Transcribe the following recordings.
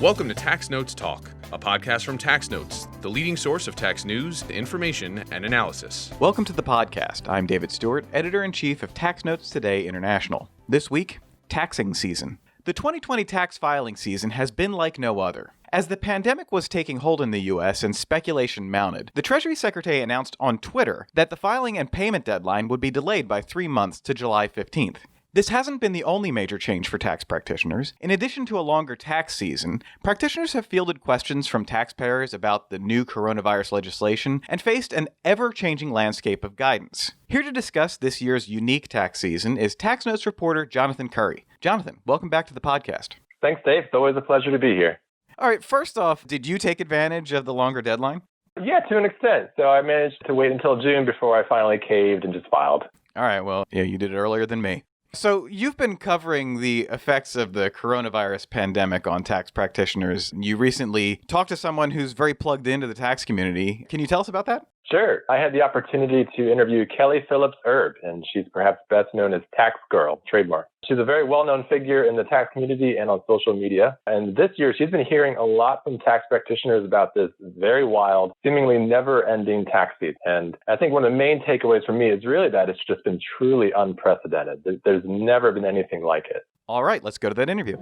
Welcome to Tax Notes Talk, a podcast from Tax Notes, the leading source of tax news, information, and analysis. Welcome to the podcast. I'm David Stewart, Editor-in-Chief of Tax Notes Today International. This week, taxing season. The 2020 tax filing season has been like no other. As the pandemic was taking hold in the U.S. and speculation mounted, the Treasury Secretary announced on Twitter that the filing and payment deadline would be delayed by 3 months to July 15th. This hasn't been the only major change for tax practitioners. In addition to a longer tax season, practitioners have fielded questions from taxpayers about the new coronavirus legislation and faced an ever-changing landscape of guidance. Here to discuss this year's unique tax season is Tax Notes reporter Jonathan Curry. Jonathan, welcome back to the podcast. Thanks, Dave. It's always a pleasure to be here. All right, first off, did you take advantage of the longer deadline? Yeah, to an extent. So I managed to wait until June before I finally caved and just filed. All right, well, yeah, you did it earlier than me. So you've been covering the effects of the coronavirus pandemic on tax practitioners. You recently talked to someone who's very plugged into the tax community. Can you tell us about that? Sure. I had the opportunity to interview Kelly Phillips-Erb, and she's perhaps best known as Tax Girl, trademark. She's a very well-known figure in the tax community and on social media. And this year, she's been hearing a lot from tax practitioners about this very wild, seemingly never-ending tax season. And I think one of the main takeaways for me is really that it's just been truly unprecedented. There's never been anything like it. All right, let's go to that interview.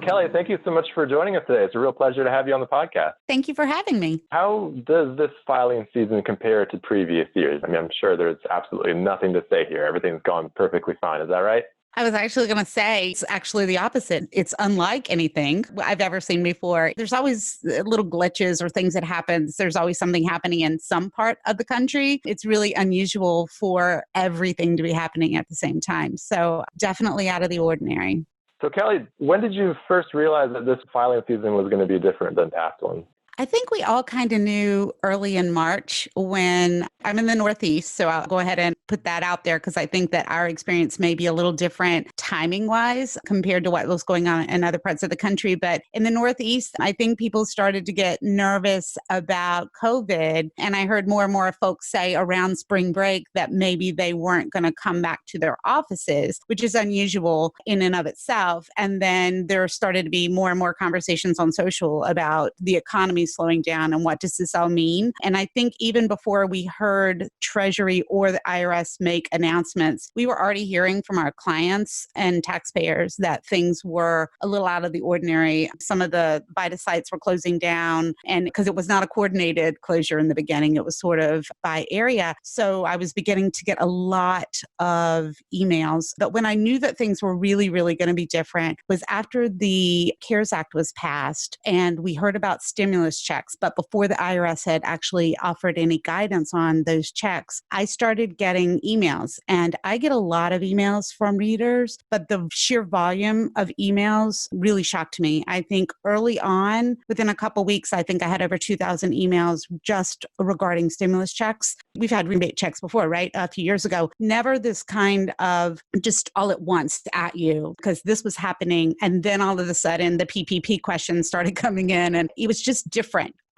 Kelly, thank you so much for joining us today. It's a real pleasure to have you on the podcast. Thank you for having me. How does this filing season compare to previous years? I mean, I'm sure there's absolutely nothing to say here. Everything's gone perfectly fine. Is that right? I was actually going to say it's actually the opposite. It's unlike anything I've ever seen before. There's always little glitches or things that happen. There's always something happening in some part of the country. It's really unusual for everything to be happening at the same time. So definitely out of the ordinary. So Kelly, when did you first realize that this filing season was going to be different than past ones? I think we all kind of knew early in March when I'm in the Northeast. So I'll go ahead and put that out there because I think that our experience may be a little different timing wise compared to what was going on in other parts of the country. But in the Northeast, I think people started to get nervous about COVID. And I heard more and more folks say around spring break that maybe they weren't going to come back to their offices, which is unusual in and of itself. And then there started to be more and more conversations on social about the economy slowing down and what does this all mean. And I think even before we heard Treasury or the IRS make announcements, we were already hearing from our clients and taxpayers that things were a little out of the ordinary. Some of the VITA sites were closing down, and because it was not a coordinated closure in the beginning, it was sort of by area. So I was beginning to get a lot of emails. But when I knew that things were really, really going to be different was after the CARES Act was passed and we heard about stimulus checks. But before the IRS had actually offered any guidance on those checks, I started getting emails. And I get a lot of emails from readers, but the sheer volume of emails really shocked me. I think early on, within a couple of weeks, I think I had over 2,000 emails just regarding stimulus checks. We've had rebate checks before, right? A few years ago. Never this kind of just all at once at you, because this was happening. And then all of a sudden, the PPP questions started coming in, and it was just different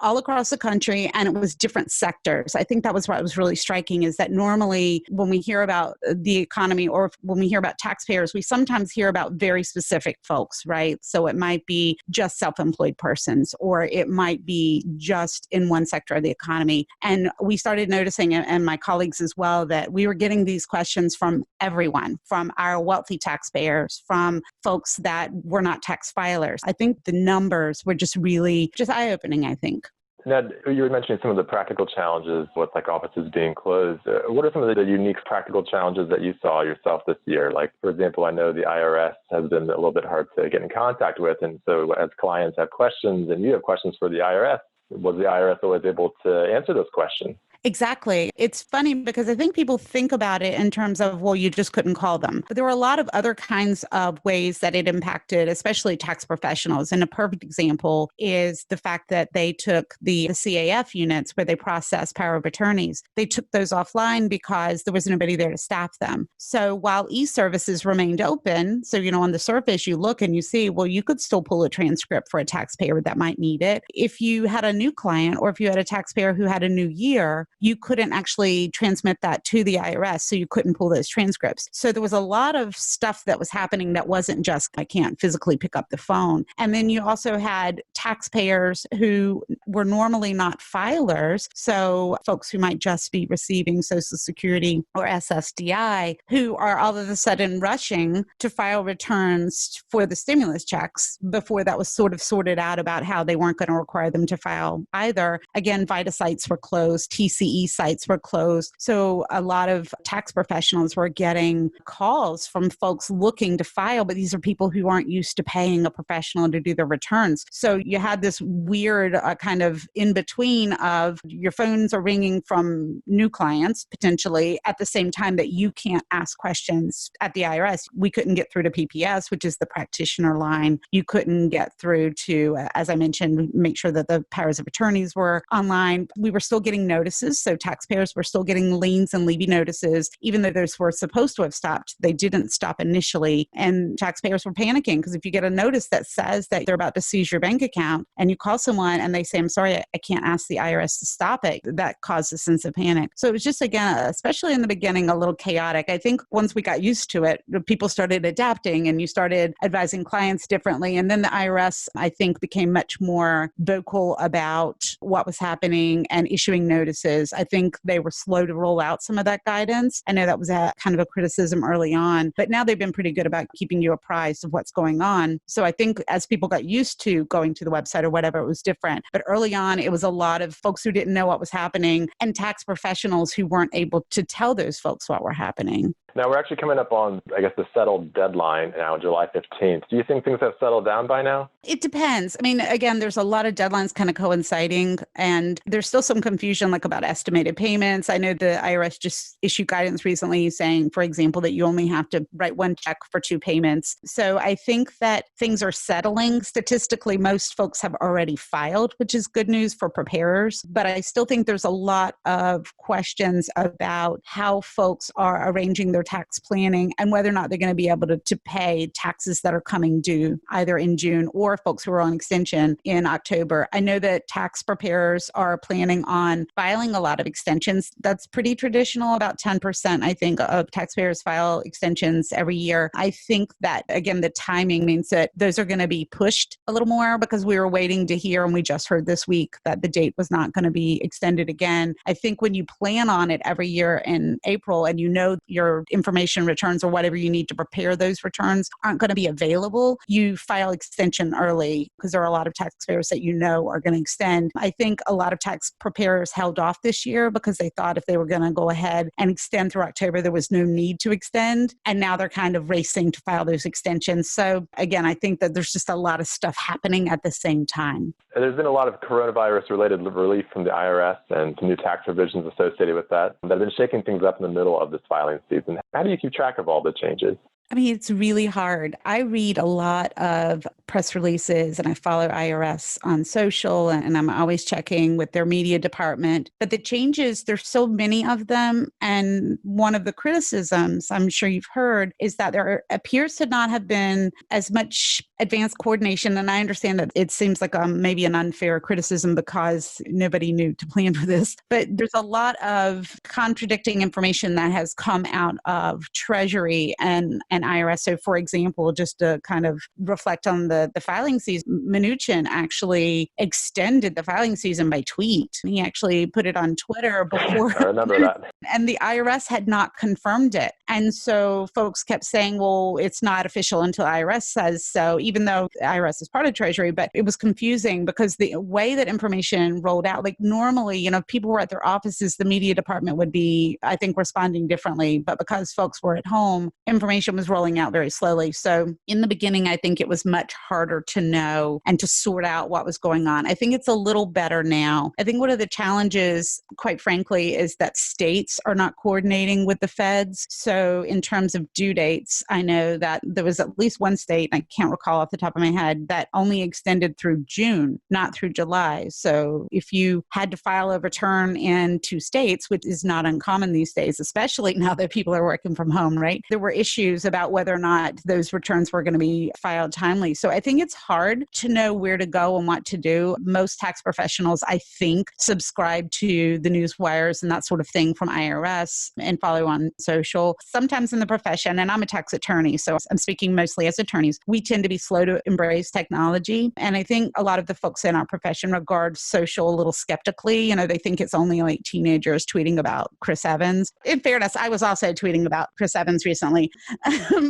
all across the country, and it was different sectors. I think that was what was really striking is that normally when we hear about the economy or when we hear about taxpayers, we sometimes hear about very specific folks, right? So it might be just self-employed persons, or it might be just in one sector of the economy. And we started noticing, and my colleagues as well, that we were getting these questions from everyone, from our wealthy taxpayers, from folks that were not tax filers. I think the numbers were just really just eye-opening, I think. Ned, you were mentioning some of the practical challenges with like offices being closed. What are some of the unique practical challenges that you saw yourself this year? Like, for example, I know the IRS has been a little bit hard to get in contact with. And so as clients have questions and you have questions for the IRS, was the IRS always able to answer those questions? Exactly. It's funny because I think people think about it in terms of, well, you just couldn't call them. But there were a lot of other kinds of ways that it impacted, especially tax professionals. And a perfect example is the fact that they took the CAF units where they process power of attorneys. They took those offline because there was nobody there to staff them. So while e-services remained open, so, on the surface, you look and you see, well, you could still pull a transcript for a taxpayer that might need it. If you had a new client or if you had a taxpayer who had a new year, you couldn't actually transmit that to the IRS, so you couldn't pull those transcripts. So there was a lot of stuff that was happening that wasn't just, I can't physically pick up the phone. And then you also had taxpayers who were normally not filers, so folks who might just be receiving Social Security or SSDI, who are all of a sudden rushing to file returns for the stimulus checks before that was sort of sorted out about how they weren't going to require them to file either. Again, VITA sites were closed, TCE sites were closed. So a lot of tax professionals were getting calls from folks looking to file, but these are people who aren't used to paying a professional to do their returns. So you had this weird kind of in between of your phones are ringing from new clients potentially at the same time that you can't ask questions at the IRS. We couldn't get through to PPS, which is the practitioner line. You couldn't get through to, as I mentioned, make sure that the powers of attorneys were online. We were still getting notices. So taxpayers were still getting liens and levy notices. Even though those were supposed to have stopped, they didn't stop initially. And taxpayers were panicking because if you get a notice that says that they're about to seize your bank account and you call someone and they say, I'm sorry, I can't ask the IRS to stop it, that caused a sense of panic. So it was just, again, especially in the beginning, a little chaotic. I think once we got used to it, people started adapting and you started advising clients differently. And then the IRS, I think, became much more vocal about what was happening and issuing notices. I think they were slow to roll out some of that guidance. I know that was a kind of a criticism early on, but now they've been pretty good about keeping you apprised of what's going on. So I think as people got used to going to the website or whatever, it was different. But early on, it was a lot of folks who didn't know what was happening and tax professionals who weren't able to tell those folks what were happening. Now, we're actually coming up on, I guess, the settled deadline now, July 15th. Do you think things have settled down by now? It depends. I mean, again, there's a lot of deadlines kind of coinciding, and there's still some confusion like about estimated payments. I know the IRS just issued guidance recently saying, for example, that you only have to write one check for 2 payments. So I think that things are settling. Statistically, most folks have already filed, which is good news for preparers. But I still think there's a lot of questions about how folks are arranging their tax planning and whether or not they're going to be able to pay taxes that are coming due either in June or folks who are on extension in October. I know that tax preparers are planning on filing a lot of extensions. That's pretty traditional. About 10%, I think, of taxpayers file extensions every year. I think that, again, the timing means that those are going to be pushed a little more because we were waiting to hear, and we just heard this week that the date was not going to be extended again. I think when you plan on it every year in April and you know your information returns or whatever you need to prepare those returns aren't going to be available, you file extension early because there are a lot of taxpayers that you know are going to extend. I think a lot of tax preparers held off this year because they thought if they were going to go ahead and extend through October, there was no need to extend. And now they're kind of racing to file those extensions. So again, I think that there's just a lot of stuff happening at the same time. There's been a lot of coronavirus-related relief from the IRS and some new tax provisions associated with that have been shaking things up in the middle of this filing season. How do you keep track of all the changes? I mean, it's really hard. I read a lot of press releases and I follow IRS on social and I'm always checking with their media department. But the changes, there's so many of them. And one of the criticisms I'm sure you've heard is that there appears to not have been as much advanced coordination. And I understand that it seems like maybe an unfair criticism because nobody knew to plan for this. But there's a lot of contradicting information that has come out of Treasury and IRS. So for example, just to kind of reflect on the filing season, Mnuchin actually extended the filing season by tweet. He actually put it on Twitter before. I remember that. And the IRS had not confirmed it. And so folks kept saying, well, it's not official until IRS says so, even though IRS is part of Treasury. But it was confusing because the way that information rolled out, like normally, if people were at their offices, the media department would be, I think, responding differently. But because folks were at home, information was rolling out very slowly. So in the beginning, I think it was much harder to know and to sort out what was going on. I think it's a little better now. I think one of the challenges, quite frankly, is that states are not coordinating with the feds. So in terms of due dates, I know that there was at least one state, and I can't recall off the top of my head, that only extended through June, not through July. So if you had to file a return in 2 states, which is not uncommon these days, especially now that people are working from home, right? There were issues about whether or not those returns were going to be filed timely. So I think it's hard to know where to go and what to do. Most tax professionals, I think, subscribe to the news wires and that sort of thing from IRS and follow on social. Sometimes in the profession, and I'm a tax attorney, so I'm speaking mostly as attorneys, we tend to be slow to embrace technology. And I think a lot of the folks in our profession regard social a little skeptically. You know, they think it's only like teenagers tweeting about Chris Evans. In fairness, I was also tweeting about Chris Evans recently.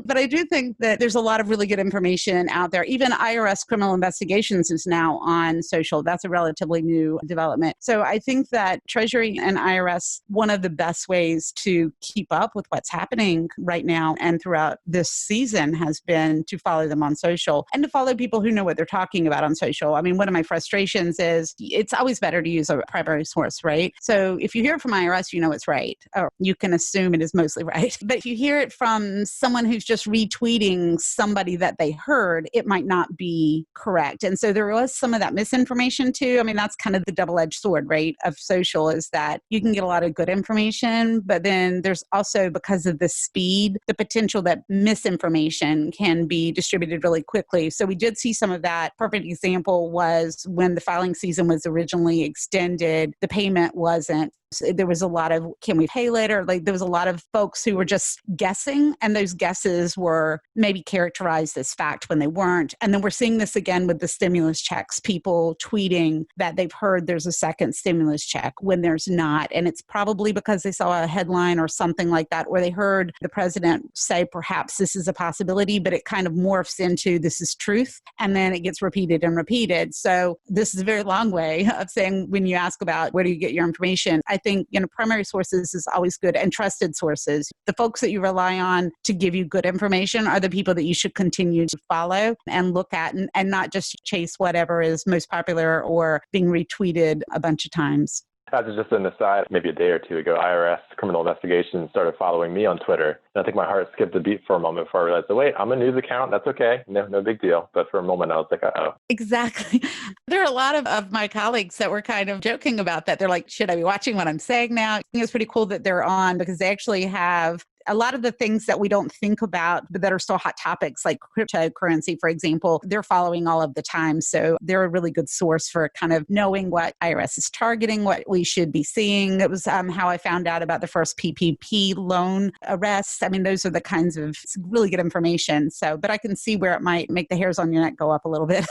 But I do think that there's a lot of really good information out there. Even IRS Criminal Investigations is now on social. That's a relatively new development. So I think that Treasury and IRS, one of the best ways to keep up with what's happening right now and throughout this season has been to follow them on social and to follow people who know what they're talking about on social. I mean, one of my frustrations is it's always better to use a primary source, right? So if you hear it from IRS, you know it's right, or you can assume it is mostly right. But if you hear it from someone who's just retweeting somebody that they heard, it might not be correct. And so there was some of that misinformation too. I mean, that's kind of the double-edged sword, right, of social, is that you can get a lot of good information, but then there's also, because of the speed, the potential that misinformation can be distributed really quickly. So we did see some of that. Perfect example was when the filing season was originally extended, the payment wasn't. So there was a lot of, can we pay later? Like there was a lot of folks who were just guessing, and those guesses were maybe characterized as fact when they weren't. And then we're seeing this again with the stimulus checks, people tweeting that they've heard there's a second stimulus check when there's not. And it's probably because they saw a headline or something like that, or they heard the president say perhaps this is a possibility, but it kind of morphs into this is truth. And then it gets repeated and repeated. So this is a very long way of saying, when you ask about where do you get your information, I think, primary sources is always good, and trusted sources. The folks that you rely on to give you good information are the people that you should continue to follow and look at, and not just chase whatever is most popular or being retweeted a bunch of times. As just an aside, maybe a day or two ago, IRS Criminal Investigations started following me on Twitter. And I think my heart skipped a beat for a moment before I realized, oh, wait, I'm a news account. That's okay. No big deal. But for a moment, I was like, uh-oh. Exactly. There are a lot of my colleagues that were kind of joking about that. They're like, should I be watching what I'm saying now? I think it's pretty cool that they're on, because they actually have a lot of the things that we don't think about, but that are still hot topics, like cryptocurrency, for example, they're following all of the time. So they're a really good source for kind of knowing what IRS is targeting, what we should be seeing. It was how I found out about the first PPP loan arrests. I mean, those are the kinds of really good information. So, but I can see where it might make the hairs on your neck go up a little bit.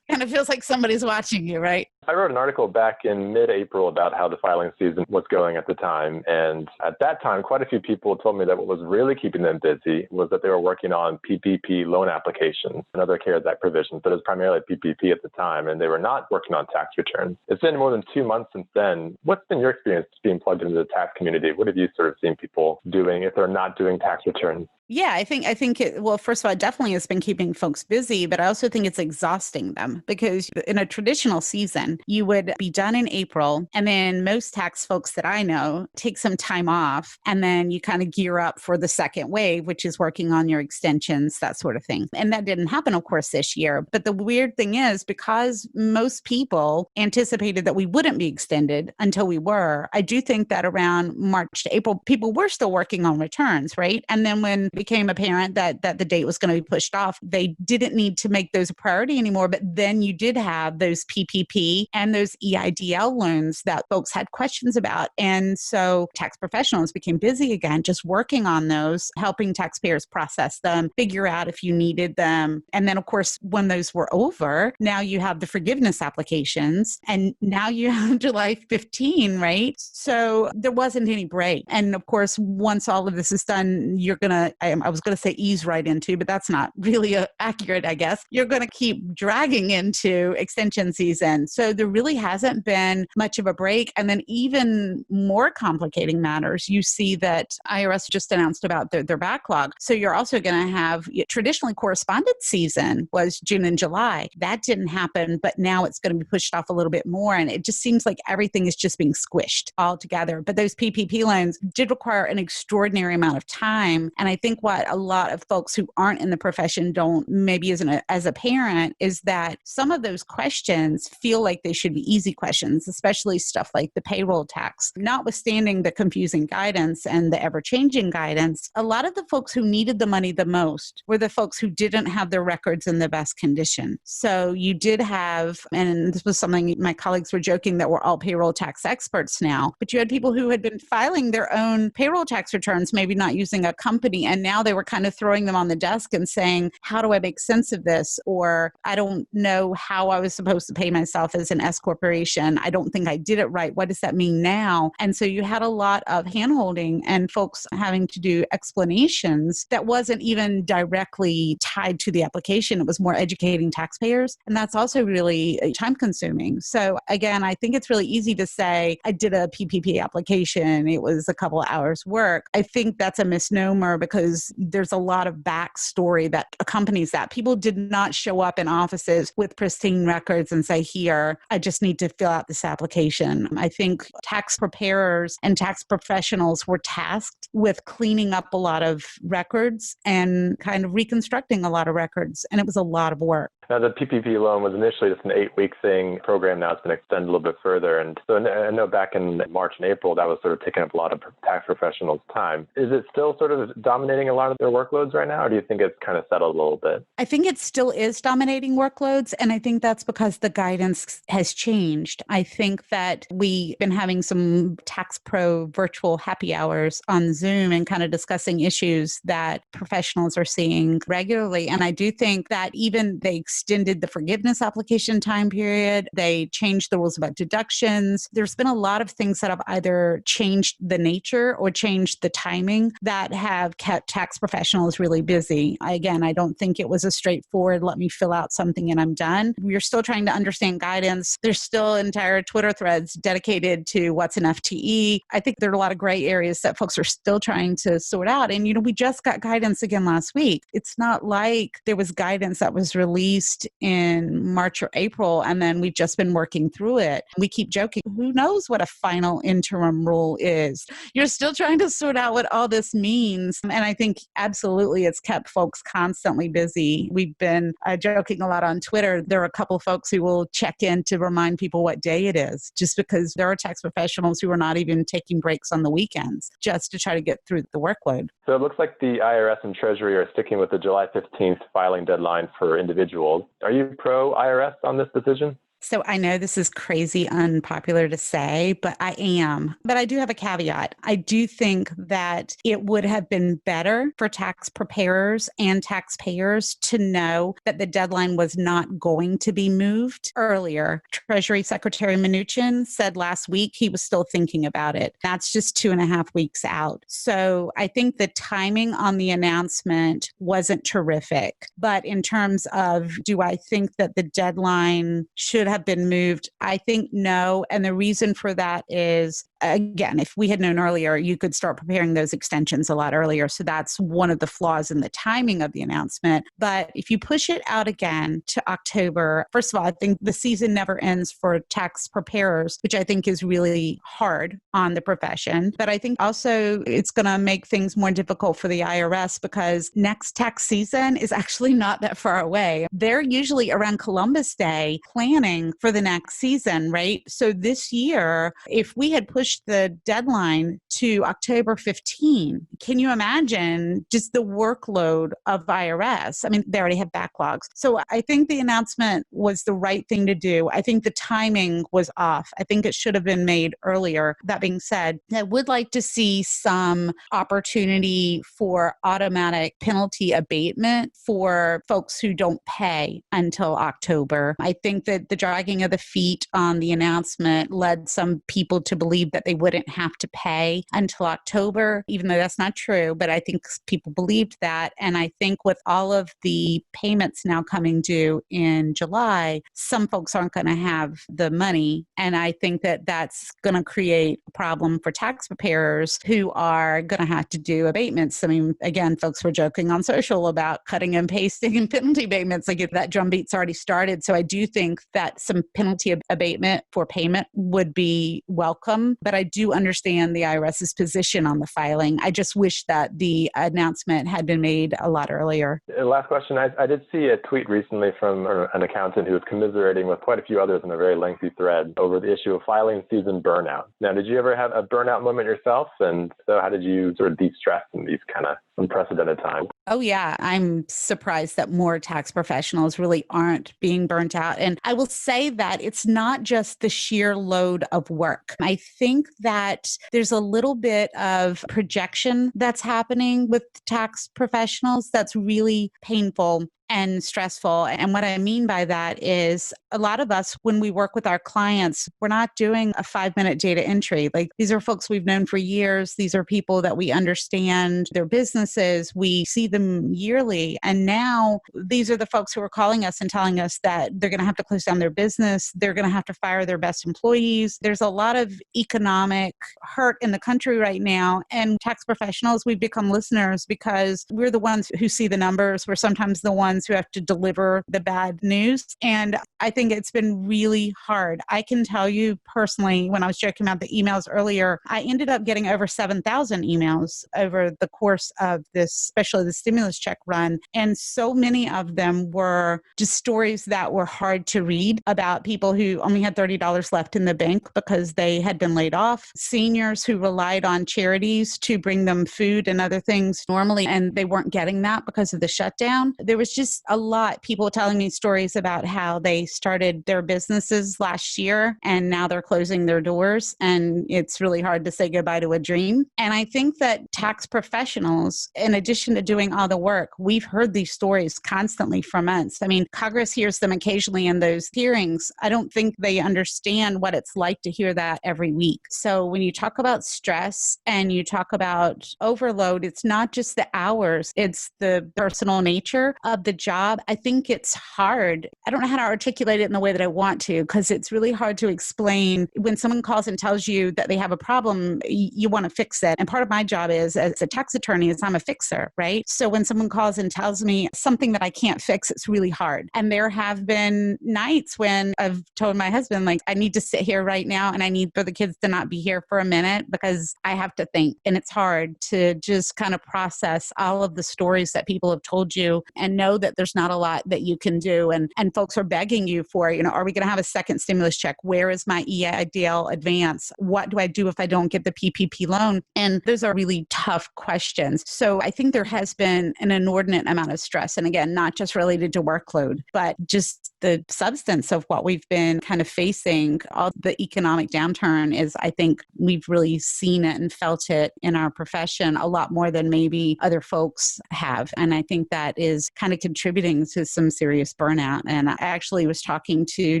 Kind of feels like somebody's watching you, right? I wrote an article back in mid-April about how the filing season was going at the time. And at that time, quite a few people told me that what was really keeping them busy was that they were working on PPP loan applications and other CARES Act provisions, but it was primarily PPP at the time, and they were not working on tax returns. It's been more than 2 months since then. What's been your experience being plugged into the tax community? What have you sort of seen people doing if they're not doing tax returns? Yeah, I think it, well, first of all, it definitely has been keeping folks busy, but I also think it's exhausting them, because in a traditional season, you would be done in April, and then most tax folks that I know take some time off, and then you kind of gear up for the second wave, which is working on your extensions, that sort of thing. And that didn't happen, of course, this year. But the weird thing is, because most people anticipated that we wouldn't be extended until we were, I do think that around March to April, people were still working on returns, right? And then when became apparent that the date was going to be pushed off, they didn't need to make those a priority anymore. But then you did have those PPP and those EIDL loans that folks had questions about. And so tax professionals became busy again, just working on those, helping taxpayers process them, figure out if you needed them. And then, of course, when those were over, now you have the forgiveness applications, and now you have July 15, right? So there wasn't any break. And of course, once all of this is done, you're going to, I was going to say ease right into, but that's not really accurate, I guess. You're going to keep dragging into extension season. So there really hasn't been much of a break. And then even more complicating matters, you see that IRS just announced about their backlog. So you're also going to have, traditionally correspondence season was June and July. That didn't happen, but now it's going to be pushed off a little bit more. And it just seems like everything is just being squished all together. But those PPP loans did require an extraordinary amount of time. And I think what a lot of folks who aren't in the profession don't, maybe as a parent, is that some of those questions feel like they should be easy questions, especially stuff like the payroll tax. Notwithstanding the confusing guidance and the ever-changing guidance, a lot of the folks who needed the money the most were the folks who didn't have their records in the best condition. So you did have, and this was something my colleagues were joking that we're all payroll tax experts now, but you had people who had been filing their own payroll tax returns, maybe not using a company, and now they were kind of throwing them on the desk and saying, how do I make sense of this? Or I don't know how I was supposed to pay myself as an S corporation. I don't think I did it right. What does that mean now? And so you had a lot of handholding and folks having to do explanations that wasn't even directly tied to the application. It was more educating taxpayers. And that's also really time consuming. So again, I think it's really easy to say, I did a PPP application. It was a couple of hours work. I think that's a misnomer because there's a lot of backstory that accompanies that. People did not show up in offices with pristine records and say, here, I just need to fill out this application. I think tax preparers and tax professionals were tasked with cleaning up a lot of records and kind of reconstructing a lot of records. And it was a lot of work. Now, the PPP loan was initially just an 8-week thing. Program now it's been extended a little bit further. And so I know back in March and April, that was sort of taking up a lot of tax professionals' time. Is it still sort of dominating a lot of their workloads right now, or do you think it's kind of settled a little bit? I think it still is dominating workloads. And I think that's because the guidance has changed. I think that we've been having some tax pro virtual happy hours on Zoom and kind of discussing issues that professionals are seeing regularly. And I do think that even they extended the forgiveness application time period. They changed the rules about deductions. There's been a lot of things that have either changed the nature or changed the timing that have kept tax professionals really busy. Again, I don't think it was a straightforward, let me fill out something and I'm done. We're still trying to understand guidance. There's still entire Twitter threads dedicated to what's an FTE. I think there are a lot of gray areas that folks are still trying to sort out. And, we just got guidance again last week. It's not like there was guidance that was released in March or April, and then we've just been working through it. We keep joking, who knows what a final interim rule is? You're still trying to sort out what all this means. And I think absolutely it's kept folks constantly busy. We've been joking a lot on Twitter. There are a couple of folks who will check in to remind people what day it is, just because there are tax professionals who are not even taking breaks on the weekends just to try to get through the workload. So it looks like the IRS and Treasury are sticking with the July 15th filing deadline for individuals. Are you pro-IRS on this decision? So I know this is crazy unpopular to say, but I am. But I do have a caveat. I do think that it would have been better for tax preparers and taxpayers to know that the deadline was not going to be moved earlier. Treasury Secretary Mnuchin said last week he was still thinking about it. That's just 2.5 weeks out. So I think the timing on the announcement wasn't terrific. But in terms of, do I think that the deadline should have been moved? I think no. And the reason for that is, again, if we had known earlier, you could start preparing those extensions a lot earlier. So that's one of the flaws in the timing of the announcement. But if you push it out again to October, first of all, I think the season never ends for tax preparers, which I think is really hard on the profession. But I think also it's going to make things more difficult for the IRS because next tax season is actually not that far away. They're usually around Columbus Day planning for the next season, right? So this year, if we had pushed the deadline to October 15, can you imagine just the workload of IRS? I mean, they already have backlogs. So I think the announcement was the right thing to do. I think the timing was off. I think it should have been made earlier. That being said, I would like to see some opportunity for automatic penalty abatement for folks who don't pay until October. I think that the dragging of the feet on the announcement led some people to believe that they wouldn't have to pay until October, even though that's not true. But I think people believed that. And I think with all of the payments now coming due in July, some folks aren't going to have the money. And I think that that's going to create a problem for tax preparers who are going to have to do abatements. I mean, again, folks were joking on social about cutting and pasting and penalty abatements. Like that drumbeat's already started. So I do think that some penalty abatement for payment would be welcome. But but I do understand the IRS's position on the filing. I just wish that the announcement had been made a lot earlier. Last question. I did see a tweet recently from an accountant who was commiserating with quite a few others in a very lengthy thread over the issue of filing season burnout. Now, did you ever have a burnout moment yourself? And so how did you sort of de-stress in these kind of unprecedented times? Oh, yeah. I'm surprised that more tax professionals really aren't being burnt out. And I will say that it's not just the sheer load of work. I think that there's a little bit of projection that's happening with tax professionals that's really painful and stressful. And what I mean by that is a lot of us, when we work with our clients, we're not doing a 5-minute data entry. Like, these are folks we've known for years. These are people that we understand their businesses. We see them yearly. And now these are the folks who are calling us and telling us that they're going to have to close down their business. They're going to have to fire their best employees. There's a lot of economic hurt in the country right now. And tax professionals, we've become listeners because we're the ones who see the numbers. We're sometimes the ones who have to deliver the bad news. And I think it's been really hard. I can tell you personally, when I was joking about the emails earlier, I ended up getting over 7,000 emails over the course of this, especially the stimulus check run. And so many of them were just stories that were hard to read about people who only had $30 left in the bank because they had been laid off, seniors who relied on charities to bring them food and other things normally, and they weren't getting that because of the shutdown. There was just a lot. People telling me stories about how they started their businesses last year and now they're closing their doors, and it's really hard to say goodbye to a dream. And I think that tax professionals, in addition to doing all the work, we've heard these stories constantly for months. I mean, Congress hears them occasionally in those hearings. I don't think they understand what it's like to hear that every week. So when you talk about stress and you talk about overload, it's not just the hours, it's the personal nature of the job. I think it's hard. I don't know how to articulate it in the way that I want to, because it's really hard to explain. When someone calls and tells you that they have a problem, you want to fix it. And part of my job is, as a tax attorney, is I'm a fixer, right? So when someone calls and tells me something that I can't fix, it's really hard. And there have been nights when I've told my husband, like, I need to sit here right now and I need for the kids to not be here for a minute because I have to think. And it's hard to just kind of process all of the stories that people have told you and know that there's not a lot that you can do. And folks are begging you for, are we going to have a second stimulus check? Where is my EIDL advance? What do I do if I don't get the PPP loan? And those are really tough questions. So I think there has been an inordinate amount of stress. And again, not just related to workload, but just the substance of what we've been kind of facing. All the economic downturn is, I think we've really seen it and felt it in our profession a lot more than maybe other folks have. And I think that is kind of contributing to some serious burnout. And I actually was talking to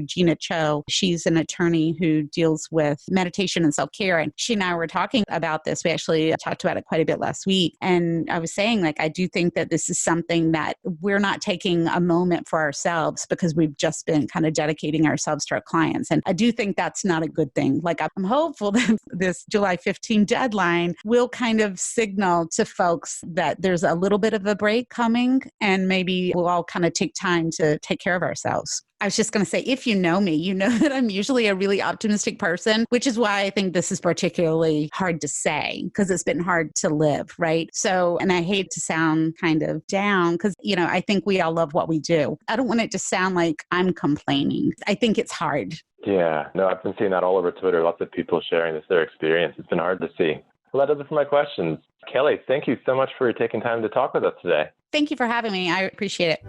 Gina Cho. She's an attorney who deals with meditation and self-care. And she and I were talking about this. We actually talked about it quite a bit last week. And I was saying, like, I do think that this is something that we're not taking a moment for ourselves because we've just been kind of dedicating ourselves to our clients. And I do think that's not a good thing. Like, I'm hopeful that this July 15 deadline will kind of signal to folks that there's a little bit of a break coming, and maybe we'll all kind of take time to take care of ourselves. I was just going to say, if you know me, you know that I'm usually a really optimistic person, which is why I think this is particularly hard to say, because it's been hard to live, right? So, and I hate to sound kind of down because, I think we all love what we do. I don't want it to sound like I'm complaining. I think it's hard. Yeah, no, I've been seeing that all over Twitter. Lots of people sharing their experience. It's been hard to see. Well, that does it for my questions. Kelly, thank you so much for taking time to talk with us today. Thank you for having me. I appreciate it.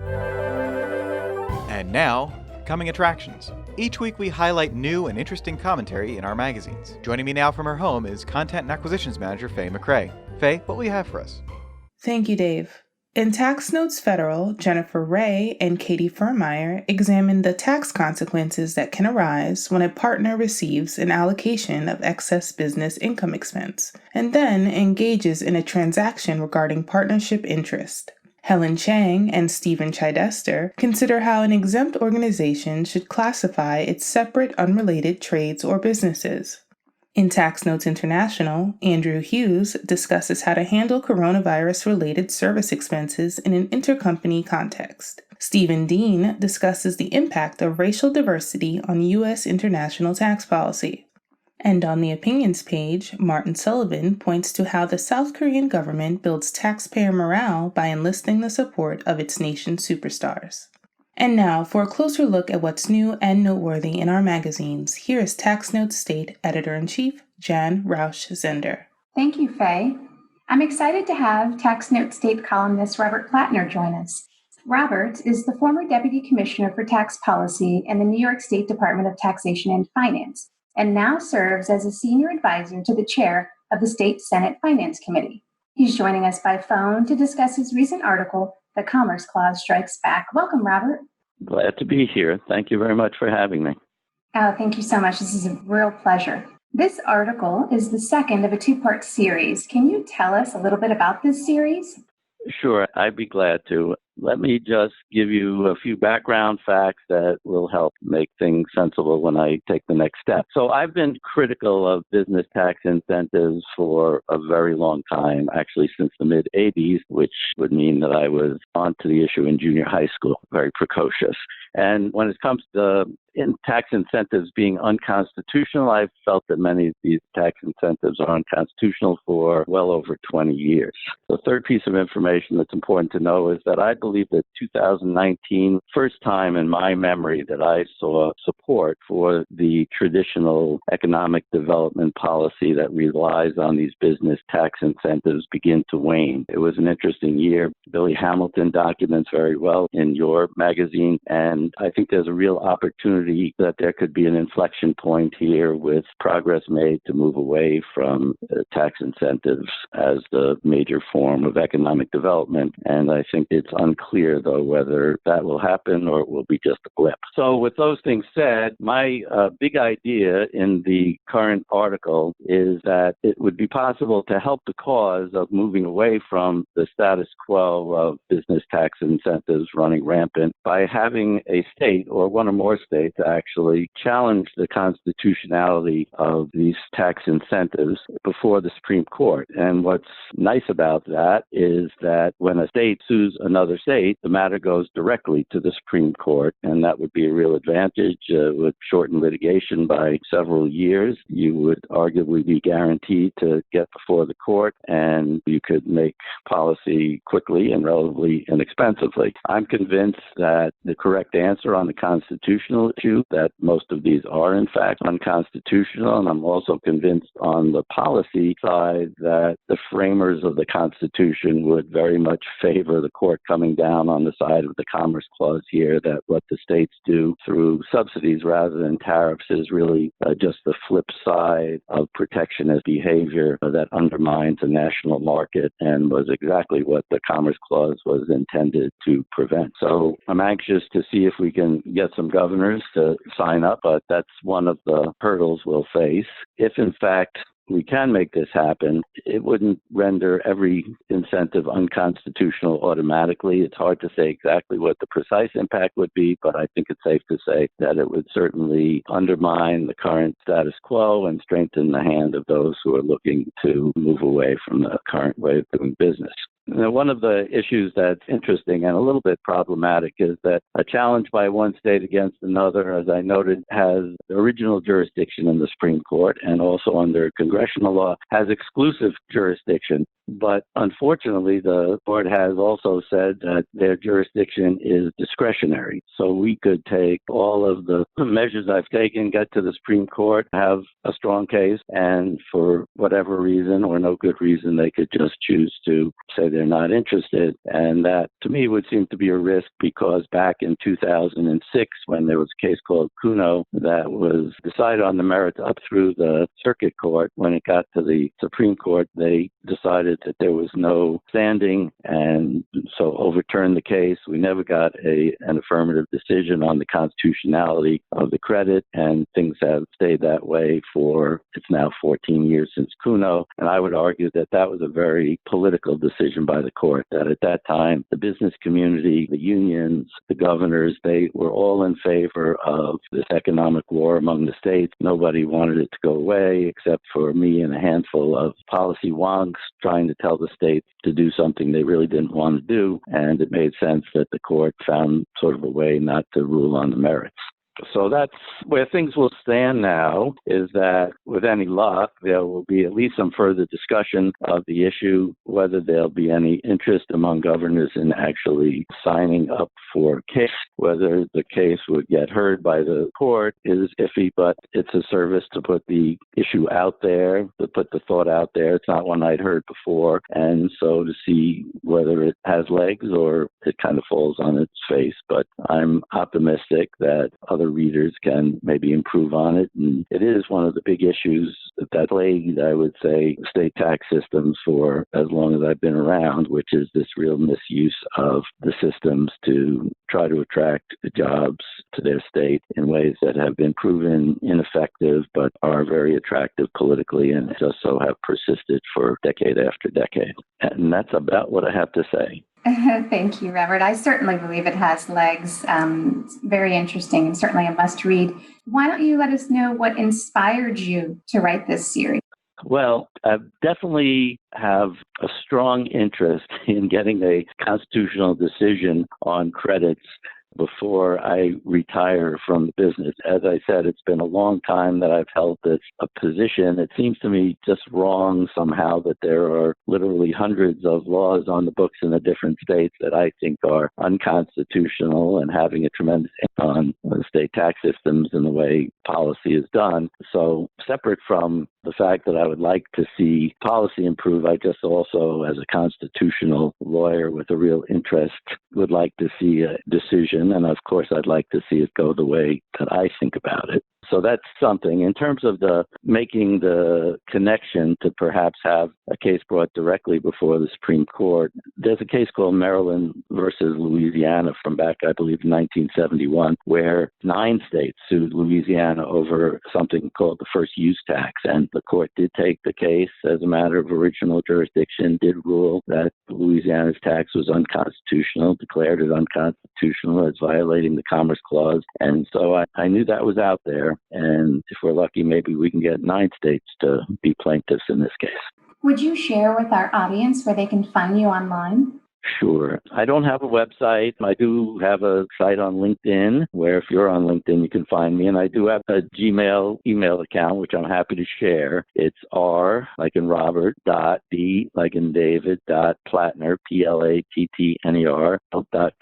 And now, coming attractions. Each week we highlight new and interesting commentary in our magazines. Joining me now from her home is Content and Acquisitions Manager Faye McCray. Faye, what will you have for us? Thank you, Dave. In Tax Notes Federal, Jennifer Ray and Katie Furmeyer examined the tax consequences that can arise when a partner receives an allocation of excess business income expense, and then engages in a transaction regarding partnership interest. Helen Chang and Stephen Chidester consider how an exempt organization should classify its separate unrelated trades or businesses. In Tax Notes International, Andrew Hughes discusses how to handle coronavirus-related service expenses in an intercompany context. Stephen Dean discusses the impact of racial diversity on U.S. international tax policy. And on the opinions page, Martin Sullivan points to how the South Korean government builds taxpayer morale by enlisting the support of its nation's superstars. And now, for a closer look at what's new and noteworthy in our magazines, here is Tax Notes State Editor-in-Chief, Jéanne Rauch-Zender. Thank you, Faye. I'm excited to have Tax Notes State columnist Robert Plattner join us. Robert is the former Deputy Commissioner for Tax Policy in the New York State Department of Taxation and Finance, and now serves as a senior advisor to the chair of the State Senate Finance Committee. He's joining us by phone to discuss his recent article, The Commerce Clause Strikes Back. Welcome, Robert. Glad to be here. Thank you very much for having me. Oh, thank you so much. This is a real pleasure. This article is the second of a two-part series. Can you tell us a little bit about this series? Sure, I'd be glad to. Let me just give you a few background facts that will help make things sensible when I take the next step. So I've been critical of business tax incentives for a very long time, actually since the mid-'80s, which would mean that I was onto the issue in junior high school, very precocious. And when it comes to tax incentives being unconstitutional, I've felt that many of these tax incentives are unconstitutional for well over 20 years. The third piece of information that's important to know is that I believe that 2019, first time in my memory that I saw support for the traditional economic development policy that relies on these business tax incentives begin to wane. It was an interesting year. Billy Hamilton documents very well in your magazine, and I think there's a real opportunity that there could be an inflection point here with progress made to move away from tax incentives as the major form of economic development. And I think it's unclear, though, whether that will happen or it will be just a blip. So with those things said, my big idea in the current article is that it would be possible to help the cause of moving away from the status quo of business tax incentives running rampant by having a state or one or more states actually challenge the constitutionality of these tax incentives before the Supreme Court. And what's nice about that is that when a state sues another state, the matter goes directly to the Supreme Court, and that would be a real advantage. Would shorten litigation by several years. You would arguably be guaranteed to get before the court, and you could make policy quickly and relatively inexpensively. I'm convinced that the correct answer on the constitutional issue, that most of these are in fact unconstitutional, and I'm also convinced on the policy side that the framers of the Constitution would very much favor the court coming down on the side of the Commerce Clause here, that what the states do through subsidies rather than tariffs is really just the flip side of protectionist behavior that undermines the national market and was exactly what the Commerce Clause was intended to prevent. So I'm anxious to see if we can get some governors to sign up, but that's one of the hurdles we'll face. If in fact we can make this happen, it wouldn't render every incentive unconstitutional automatically. It's hard to say exactly what the precise impact would be, but I think it's safe to say that it would certainly undermine the current status quo and strengthen the hand of those who are looking to move away from the current way of doing business. Now, one of the issues that's interesting and a little bit problematic is that a challenge by one state against another, as I noted, has original jurisdiction in the Supreme Court and also under congressional law has exclusive jurisdiction. But unfortunately, the court has also said that their jurisdiction is discretionary. So we could take all of the measures I've taken, get to the Supreme Court, have a strong case, and for whatever reason or no good reason, they could just choose to say they're not interested. And that, to me, would seem to be a risk because back in 2006, when there was a case called Kuno that was decided on the merits up through the circuit court, when it got to the Supreme Court, they decided that there was no standing and so overturned the case. We never got an affirmative decision on the constitutionality of the credit, and things have stayed that way for, it's now 14 years since Kuno. And I would argue that that was a very political decision by the court, that at that time, the business community, the unions, the governors, they were all in favor of this economic war among the states. Nobody wanted it to go away except for me and a handful of policy wonks trying to tell the states to do something they really didn't want to do. And it made sense that the court found sort of a way not to rule on the merits. So that's where things will stand now, is that with any luck, there will be at least some further discussion of the issue. Whether there'll be any interest among governors in actually signing up for a case, whether the case would get heard by the court is iffy, but it's a service to put the issue out there, to put the thought out there. It's not one I'd heard before. And so to see whether it has legs or it kind of falls on its face. But I'm optimistic that other readers can maybe improve on it. And it is one of the big issues that plagued, I would say, state tax systems for as long as I've been around, which is this real misuse of the systems to try to attract jobs to their state in ways that have been proven ineffective but are very attractive politically and just so have persisted for decade after decade. And that's about what I have to say. Thank you, Robert. I certainly believe it has legs. It's very interesting and certainly a must read. Why don't you let us know what inspired you to write this series? Well, I definitely have a strong interest in getting a constitutional decision on credits before I retire from the business. As I said, it's been a long time that I've held this position. It seems to me just wrong somehow that there are literally hundreds of laws on the books in the different states that I think are unconstitutional and having a tremendous impact on the state tax systems and the way policy is done. So separate from the fact that I would like to see policy improve, I just also, as a constitutional lawyer with a real interest, would like to see a decision. And of course, I'd like to see it go the way that I think about it. So that's something. In terms of the making the connection to perhaps have a case brought directly before the Supreme Court, there's a case called Maryland versus Louisiana from back, I believe, 1971, where 9 states sued Louisiana over something called the first use tax. And the court did take the case as a matter of original jurisdiction, did rule that Louisiana's tax was unconstitutional, declared it unconstitutional as violating the Commerce Clause. And so I knew that was out there. And if we're lucky, maybe we can get 9 states to be plaintiffs in this case. Would you share with our audience where they can find you online? Sure. I don't have a website. I do have a site on LinkedIn where if you're on LinkedIn, you can find me. And I do have a Gmail email account, which I'm happy to share. It's R, like in Robert, D, like in David, Plattner, PLATTNER,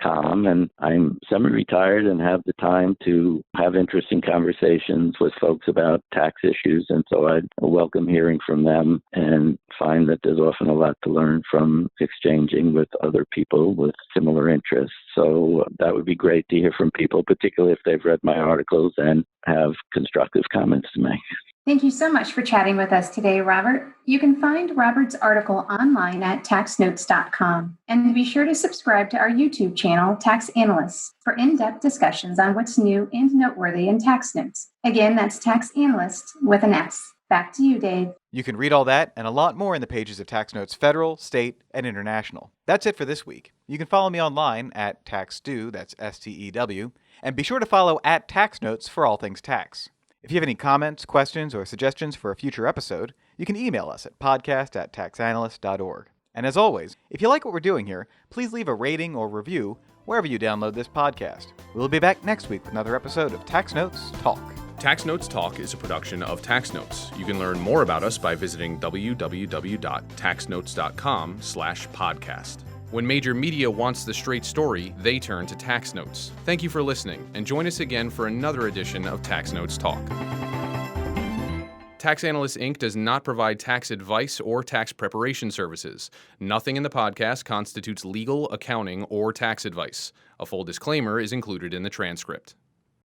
.com. And I'm semi-retired and have the time to have interesting conversations with folks about tax issues. And so I'd welcome hearing from them and find that there's often a lot to learn from exchanging with other people with similar interests. So that would be great to hear from people, particularly if they've read my articles and have constructive comments to make. Thank you so much for chatting with us today, Robert. You can find Robert's article online at taxnotes.com. And be sure to subscribe to our YouTube channel, Tax Analysts, for in-depth discussions on what's new and noteworthy in tax notes. Again, that's Tax Analyst with an S. Back to you, Dave. You can read all that and a lot more in the pages of Tax Notes Federal, State, and International. That's it for this week. You can follow me online at TaxStew, that's STEW, and be sure to follow at Tax Notes for all things tax. If you have any comments, questions, or suggestions for a future episode, you can email us at podcast@taxanalyst.org. And as always, if you like what we're doing here, please leave a rating or review wherever you download this podcast. We'll be back next week with another episode of Tax Notes Talk. Tax Notes Talk is a production of Tax Notes. You can learn more about us by visiting www.taxnotes.com/podcast. When major media wants the straight story, they turn to Tax Notes. Thank you for listening, and join us again for another edition of Tax Notes Talk. Tax Analysts, Inc. does not provide tax advice or tax preparation services. Nothing in the podcast constitutes legal, accounting, or tax advice. A full disclaimer is included in the transcript.